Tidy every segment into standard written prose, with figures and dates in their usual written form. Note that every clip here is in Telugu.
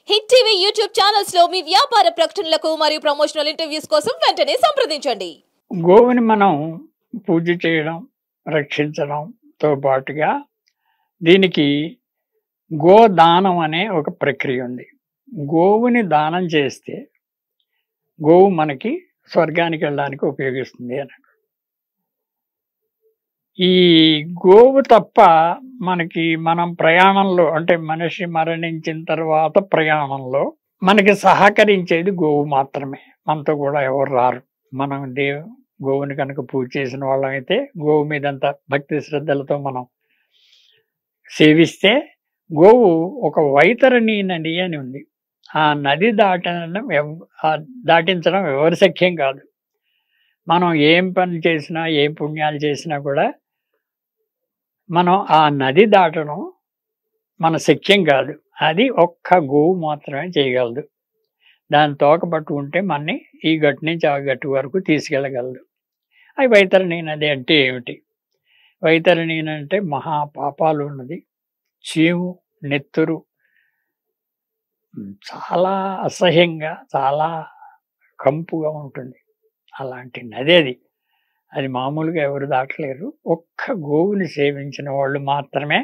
హిట్ టీవీ యూట్యూబ్ ఛానల్స్ లో మీ వ్యాపార ప్రకటనలకు మరియు ప్రమోషనల్ ఇంటర్వ్యూస్ కోసం వెంటనే సంప్రదించండి. గోవుని మనం పూజ చేయడం, రక్షించడంతో పాటుగా దీనికి గోదానం అనే ఒక ప్రక్రియ ఉంది. గోవుని దానం చేస్తే గోవు మనకి స్వర్గానికి వెళ్ళడానికి ఉపయోగిస్తుంది అని. ఈ గోవు తప్ప మనకి మనం ప్రయాణంలో అంటే మనిషి మరణించిన తర్వాత ప్రయాణంలో మనకి సహకరించేది గోవు మాత్రమే. మనతో కూడా ఎవరు రారు. మనం గోవుని కనుక పూజ చేసిన వాళ్ళం అయితే గోవు మీదంత భక్తి శ్రద్ధలతో మనం సేవిస్తే గోవు ఒక వైతరణి నది అని ఉంది. ఆ నది దాటించడం ఎవరి శక్యం కాదు. మనం ఏం పని చేసినా ఏం పుణ్యాలు చేసినా కూడా మనం ఆ నది దాటడం మన శక్యం కాదు. అది ఒక్క గోవు మాత్రమే చేయగలదు. దాని తోక పట్టుకుంటే మనని ఈ గట్టు నుంచి ఆ గట్టు వరకు తీసుకెళ్ళగలదు. అది వైతరణి నది అంటే ఏమిటి? వైతరణి అంటే మహాపాపాలు ఉన్నది. చీము, నెత్తురు చాలా అసహ్యంగా, చాలా కంపుగా ఉంటుంది. అలాంటి నది అది. అది మామూలుగా ఎవరు దాటలేరు. ఒక్క గోవుని సేవించిన వాళ్ళు మాత్రమే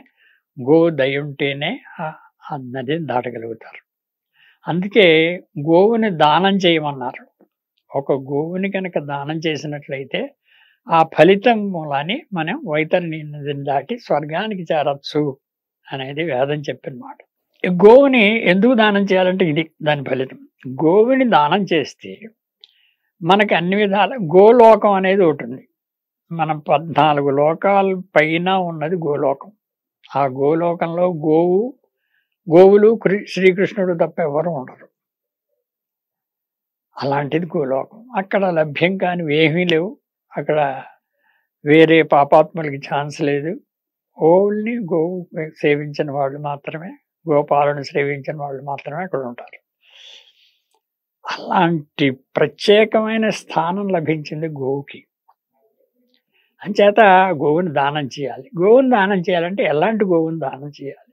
గో దయుంటేనే ఆ నదిని దాటగలుగుతారు. అందుకే గోవుని దానం చేయమన్నారు. ఒక గోవుని కనుక దానం చేసినట్లయితే ఆ ఫలితం మూలాన్ని మనం వైతరణి నదిని దాటి స్వర్గానికి చేరచ్చు అనేది వేదం చెప్పిన మాట. గోవుని ఎందుకు దానం చేయాలంటే ఇది దాని ఫలితం. గోవుని దానం చేస్తే మనకి అన్ని విధాల గోలోకం అనేది ఒకటి ఉంది. మనం 14 లోకాల పైన ఉన్నది గోలోకం. ఆ గోలోకంలో గోవులు శ్రీకృష్ణుడు తప్ప ఎవరు ఉండరు. అలాంటిది గోలోకం. అక్కడ లభ్యం కానివి ఏమీ లేవు. అక్కడ వేరే పాపాత్ములకి ఛాన్స్ లేదు. ఓన్లీ గోవు సేవించిన వాళ్ళు మాత్రమే, గోపాలను సేవించిన వాళ్ళు మాత్రమే అక్కడ ఉంటారు. అలాంటి ప్రత్యేకమైన స్థానం లభించింది గోవుకి. అంచేత గోవుని దానం చేయాలి. గోవుని దానం చేయాలంటే ఎలాంటి గోవుని దానం చేయాలి?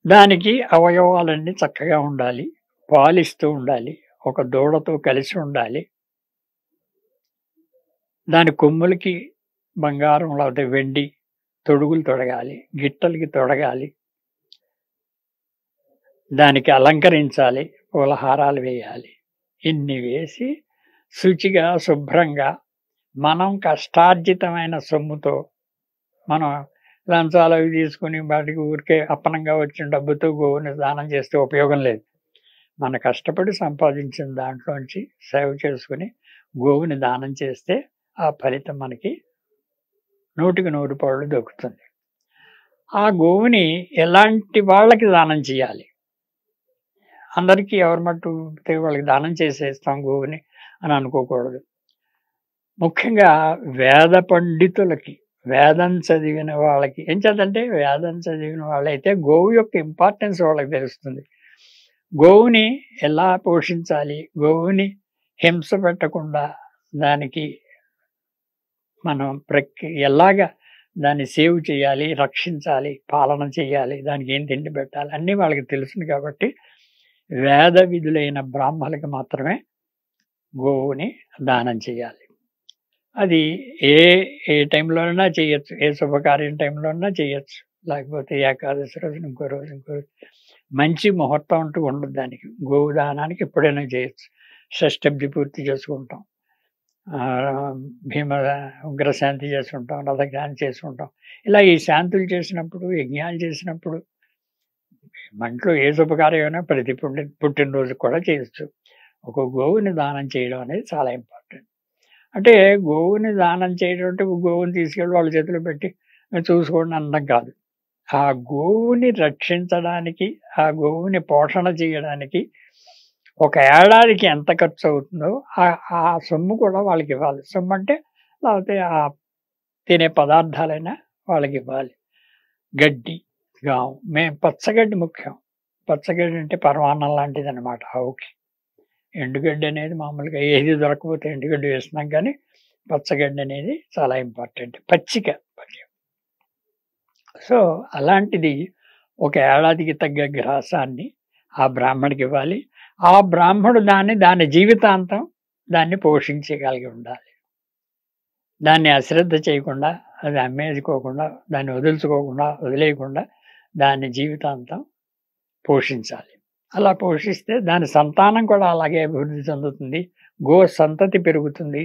దానికి అవయవాలన్నీ చక్కగా ఉండాలి, పాలిస్తూ ఉండాలి, ఒక దూడతో కలిసి ఉండాలి, దాని కొమ్ములకి బంగారం లేకపోతే వెండి తొడుగులు తొడగాలి, గిట్టలకి తొడగాలి, దానికి అలంకరించాలి, పూలహారాలు వేయాలి. ఇన్ని వేసి శుచిగా శుభ్రంగా మనం కష్టార్జితమైన సొమ్ముతో మనం లంచాలు అవి తీసుకుని వాటికి ఊరికే అప్పనంగా వచ్చిన డబ్బుతో గోవుని దానం చేస్తే ఉపయోగం లేదు. మన కష్టపడి సంపాదించిన దాంట్లోంచి సేవ చేసుకుని గోవుని దానం చేస్తే ఆ ఫలితం మనకి 100కి 100 పాళ్ళు దొరుకుతుంది. ఆ గోవుని ఎలాంటి వాళ్ళకి దానం చేయాలి? అందరికీ ఎవరి మట్టు వాళ్ళకి దానం చేసేస్తాం గోవుని అని అనుకోకూడదు. ముఖ్యంగా వేద పండితులకి, వేదం చదివిన వాళ్ళకి. ఏం చేద్దంటే వేదం చదివిన వాళ్ళైతే గోవు యొక్క ఇంపార్టెన్స్ వాళ్ళకి తెలుస్తుంది. గోవుని ఎలా పోషించాలి, గోవుని హింస పెట్టకుండా దానికి మనం ఎలాగా దాన్ని సేవ్ చేయాలి, రక్షించాలి, పాలన చేయాలి, దానికి ఏం తిండి పెట్టాలి అన్నీ వాళ్ళకి తెలుస్తుంది. కాబట్టి వేద విధులైన బ్రాహ్మణులకి మాత్రమే గోవుని దానం చేయాలి. అది ఏ టైంలోనైనా చేయొచ్చు, ఏ శుభకార్యం టైంలోనైనా చేయొచ్చు. లేకపోతే ఏకాదశి రోజున ఇంకో రోజు మంచి ముహూర్తం అంటూ ఉండదు దానికి. గోవు దానానికి ఎప్పుడైనా చేయొచ్చు. షష్ఠబ్ది పూర్తి చేసుకుంటాం, భీమ ఉగ్రశాంతి చేసుకుంటాం, రథజ్ఞానం చేసుకుంటాం. ఇలా ఈ శాంతులు చేసినప్పుడు, యజ్ఞాలు చేసినప్పుడు, మంట్లో ఏ శుభకార్యమైనా ప్రతి పుట్టినరోజు కూడా చేయొచ్చు. ఒక గోవుని దానం చేయడం అనేది చాలా ఇంపార్టెంట్. అంటే గోవుని దానం చేయడం అంటే గోవుని తీసుకెళ్ళి వాళ్ళ చేతిలో పెట్టి చూసుకోండి అనడం కాదు. ఆ గోవుని రక్షించడానికి, ఆ గోవుని పోషణ చేయడానికి ఒక ఏడాదికి ఎంత ఖర్చు అవుతుందో ఆ సొమ్ము కూడా వాళ్ళకి ఇవ్వాలి. సొమ్ము అంటే లేకపోతే ఆ తినే పదార్థాలైనా వాళ్ళకి ఇవ్వాలి. గడ్డి, పచ్చగడ్డి ముఖ్యం. పచ్చగడ్డి అంటే పరమాన్నం లాంటిది అనమాట ఆవుకి. ఎండుగడ్డి అనేది మామూలుగా ఏది దొరకకపోతే ఎండుగడ్డి వేస్తున్నాం, కానీ పచ్చగడ్డి అనేది చాలా ఇంపార్టెంట్. పచ్చిక. సో అలాంటిది ఒక ఏడాదికి తగ్గ గ్రాసాన్ని ఆ బ్రాహ్మడికి ఇవ్వాలి. ఆ బ్రాహ్మడు దాని జీవితాంతం దాన్ని పోషించగలిగి ఉండాలి. దాన్ని అశ్రద్ధ చేయకుండా, అది అమ్మేసుకోకుండా, దాన్ని వదిలేయకుండా దాన్ని జీవితాంతం పోషించాలి. అలా పోషిస్తే దాని సంతానం కూడా అలాగే అభివృద్ధి చెందుతుంది. గో సంతతి పెరుగుతుంది.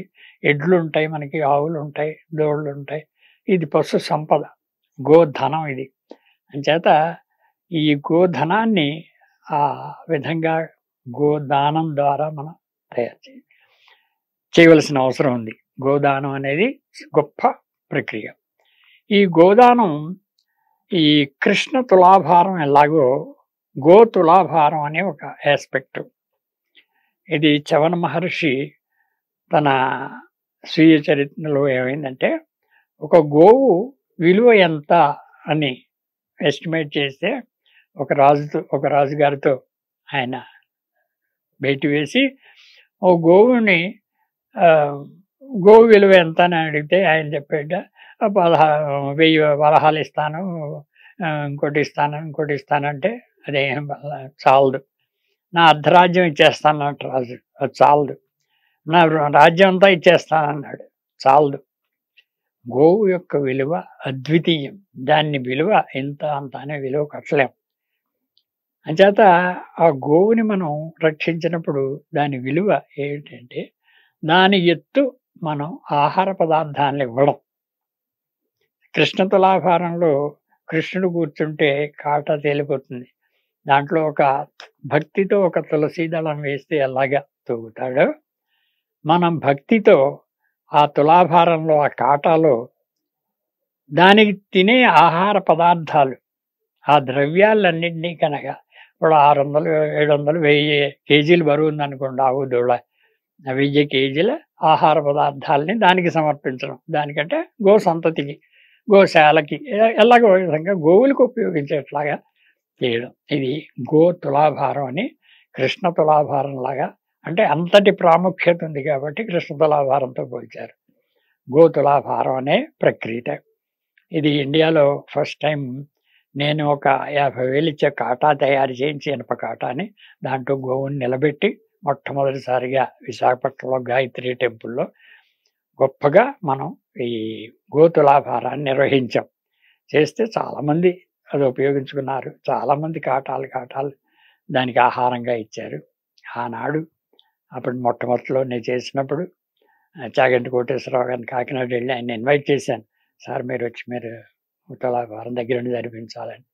ఎడ్లుంటాయి, మనకి ఆవులుంటాయి, దూడలుంటాయి. ఇది పశు సంపద, గోధనం ఇది. అంచేత ఈ గోధనాన్ని ఆ విధంగా గోదానం ద్వారా మనం తయారు చేయవలసిన అవసరం ఉంది. గోదానం అనేది గొప్ప ప్రక్రియ. ఈ గోదానం ఈ కృష్ణ తులాభారం ఎలాగో గో తులాభారం అనే ఒక ఆస్పెక్ట్. ఇది చవన మహర్షి తన స్వీయ చరిత్రలో ఏమైందంటే, ఒక గోవు విలువ ఎంత అని ఎస్టిమేట్ చేస్తే ఒక రాజుగారితో ఆయన భేటీ వేసి ఓ గోవుని గోవు విలువ ఎంత అని అడిగితే ఆయన చెప్పాడు, 1000 వరహాలు ఇస్తాను, ఇంకోటి ఇస్తానంటే అదేం చాలదు, నా అర్ధరాజ్యం ఇచ్చేస్తాను అన్నట్టు రాజు. అది చాలదు, నా రాజ్యం అంతా ఇచ్చేస్తానన్నాడు. చాలదు. గోవు యొక్క విలువ అద్వితీయం. దాన్ని విలువ ఎంత అంత అనే విలువ కట్టలేం. అంచేత ఆ గోవుని మనం రక్షించినప్పుడు దాని విలువ ఏంటంటే, దాని ఎత్తు మనం ఆహార పదార్థాలను ఇవ్వడం. కృష్ణ తులాభారంలో కృష్ణుడు కూర్చుంటే కాటా తేలిపోతుంది. దాంట్లో ఒక భక్తితో ఒక తులసి దళం వేస్తే ఎలాగా తూగుతాడో, మనం భక్తితో ఆ తులాభారంలో ఆ కాటాలో దానికి తినే ఆహార పదార్థాలు, ఆ ద్రవ్యాలన్నింటినీ కనుక ఇప్పుడు 600, 700, 1000 కేజీలు బరువు ఉందనుకోండి ఆవు దూడ, 1000 కేజీల ఆహార పదార్థాలని దానికి సమర్పించడం. దానికంటే గో సంతతికి, గోశాలకి ఎలాగో విధంగా గోవులకు ఉపయోగించేట్లాగా చేయడం. ఇది గో తులాభారం అని కృష్ణ తులాభారం లాగా, అంటే అంతటి ప్రాముఖ్యత ఉంది కాబట్టి కృష్ణ తులాభారంతో పోల్చారు. గో తులాభారం అనే ప్రక్రియ ఇది. ఇండియాలో ఫస్ట్ టైం నేను ఒక 50,000 ఇచ్చే కాటా తయారు చేయించి, ఇనప కాటాని, దాంట్లో గోవుని నిలబెట్టి మొట్టమొదటిసారిగా విశాఖపట్నంలో గాయత్రి టెంపుల్లో గొప్పగా మనం ఈ గోతులాభారాన్ని నిర్వహించాం. చేస్తే చాలామంది అది ఉపయోగించుకున్నారు. చాలామంది కాటాలు దానికి ఆహారంగా ఇచ్చారు. ఆనాడు అప్పుడు మొట్టమొదటిలో నేను చేసినప్పుడు చాగంటి కోటేశ్వరరావు గారిని కాకినాడ వెళ్ళి ఆయన ఇన్వైట్ చేశాను. సార్ మీరు వచ్చి మీరు తులాభారం దగ్గర నుండి జరిపించాలని.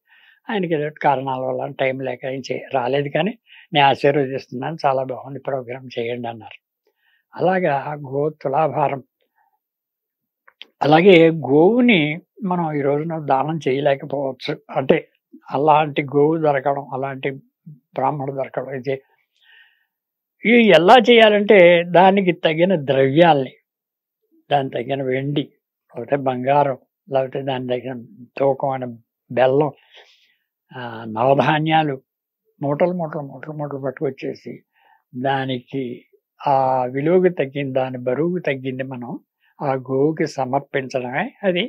ఆయనకి ఏదో కారణాల వల్ల టైం లేక రాలేదు, కానీ నేను ఆశీర్వదిస్తున్నాను, చాలా బాగుంది ప్రోగ్రాం చేయండి అన్నారు. అలాగా గో తులాభారం. అలాగే గోవుని మనం ఈ రోజున దానం చేయలేకపోవచ్చు. అంటే అలాంటి గోవు దొరకడం, అలాంటి బ్రాహ్మణుడు దొరకడం, ఇది ఎలా చేయాలంటే దానికి తగిన ద్రవ్యాల్ని, దానికి తగిన వెండి, లేకపోతే బంగారం, లేకపోతే దాని తగిన తూకమైన బెల్లం, నవధాన్యాలు మూటలు పట్టుకొచ్చేసి దానికి ఆ విలువకు తగ్గింది, దాని బరువుకు తగ్గింది మనం ఆ గోవుకి సమర్పించడమే అది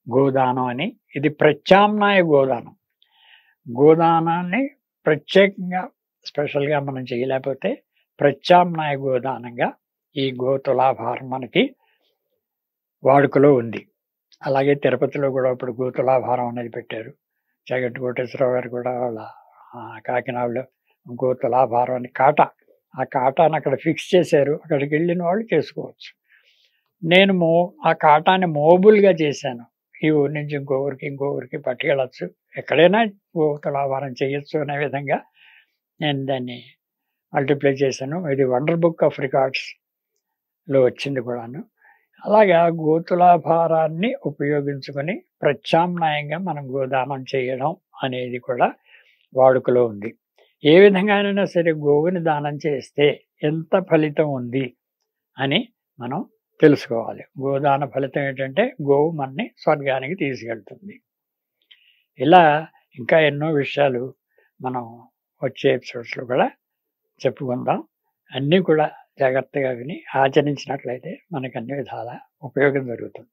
గోదానం అని. ఇది ప్రత్యామ్నాయ గోదానం. గోదానాన్ని ప్రత్యేకంగా స్పెషల్గా మనం చేయలేకపోతే ప్రత్యామ్నాయ గోదానంగా ఈ గోతులాభారం మనకి వాడుకలో ఉంది. అలాగే తిరుపతిలో కూడా ఇప్పుడు గోతులాభారం అనేది పెట్టారు. చాగంటి కోటేశ్వరరావు గారు కూడా వాళ్ళ కాకినాడలో గోతులాభారం అని ఆ కాటాను అక్కడ ఫిక్స్ చేశారు. అక్కడికి వెళ్ళిన వాళ్ళు చేసుకోవచ్చు. నేను ఆ కాటాన్ని మోబుల్గా చేశాను. ఈ ఊరి నుంచి ఇంకో ఊరికి పట్టుకెళ్ళచ్చు, ఎక్కడైనా గోతులాభారం చేయొచ్చు అనే విధంగా నేను దాన్ని మల్టిప్లై చేశాను. ఇది వండర్ బుక్ ఆఫ్ రికార్డ్స్లో వచ్చింది కూడాను. అలాగా గోతులాభారాన్ని ఉపయోగించుకొని ప్రత్యామ్నాయంగా మనం గోదానం చేయడం అనేది కూడా వాడుకలో ఉంది. ఏ విధంగానైనా సరే గోవుని దానం చేస్తే ఎంత ఫలితం ఉంది అని మనం తెలుసుకోవాలి. గోదాన ఫలితం ఏంటంటే గోవు మనని స్వర్గానికి తీసుకెళ్తుంది. ఇలా ఇంకా ఎన్నో విషయాలు మనం వచ్చే ఎపిసోడ్స్లో కూడా చెప్పుకుందాం. అన్నీ కూడా జాగ్రత్తగా విని ఆచరించినట్లయితే మనకు అన్ని విధాల ఉపయోగం జరుగుతుంది.